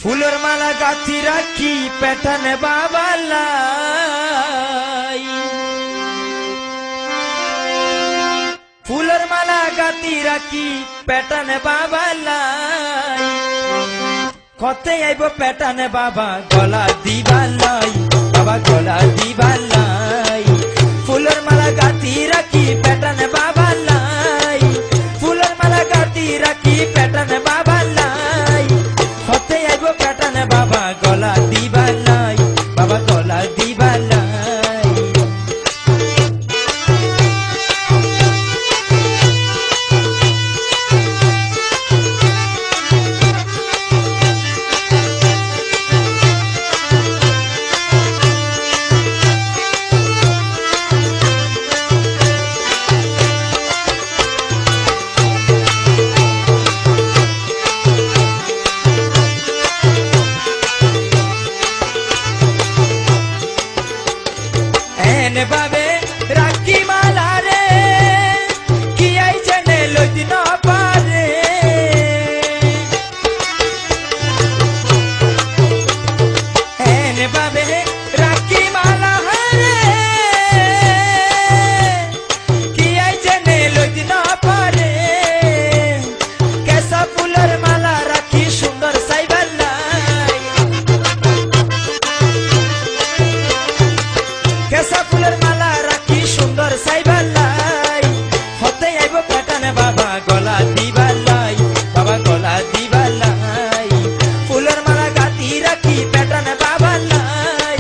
ফুলের মালা গাঁথি রাখি পেটানে বাবালাই, ফুলের মালা গাঁথি রাখি পেটানে বাবালাই, কতে আইব পেটানে বাবা গলা দিবালাই, বাবা গলা দিবালাই। ফুলের মালা গাঁথি রাখি পেটানে বাবালাই, ফুলের মালা গাঁথি রাখি পেটানে বাবালাই, কতে আইব পেটানে বাবা গলা দিবালাই, বাবা গলা দিবালাই। বাবে রাখি মালা রে কি আইছে নে লইতি না পারে, এনে বাবে রাখি মালা রে কি আইছে নে লইতি না পারে, কেসা ফুলের মালা রাখি সুন্দর সাইবালাই, কেসা ফুলের মালা রাখি সুন্দর সাইবালাই, হতে আইব পেটানে বাবা গলা দিবালাই, বাবা গলা দিবালাই। ফুলের মালা গাঁথি রাখি পেটানে বাবালাই,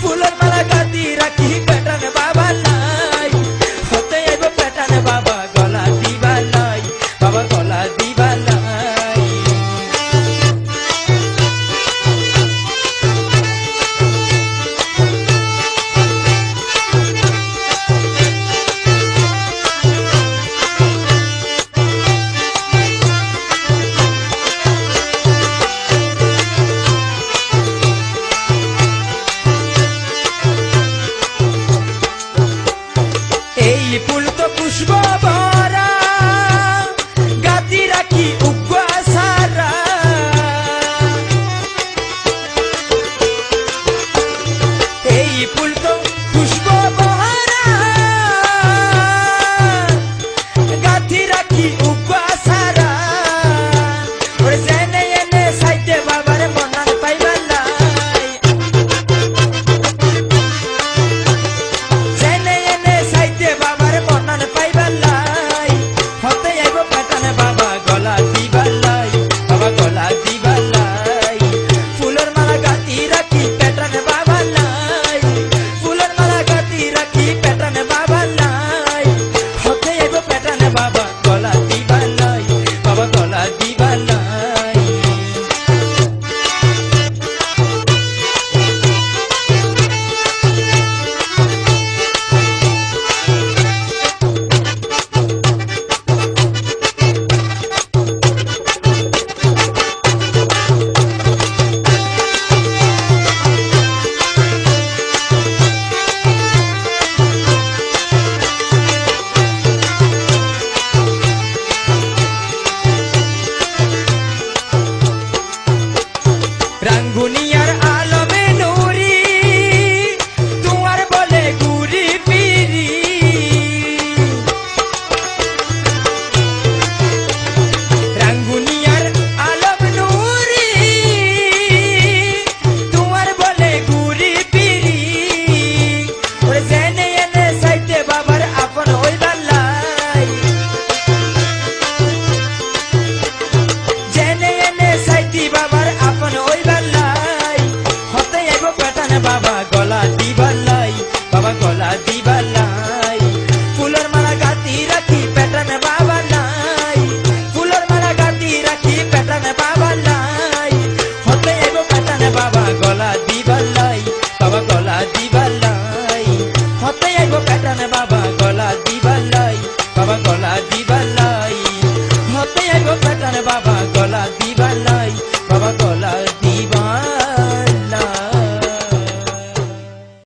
ফুলের মালা গাঁথি রাখি পেটানে বাবালাই, হতে আইব পেটানে বাবা গলা দিবালাই, বাবা গলা দিবালাই। এই ফুল তো পুষ্প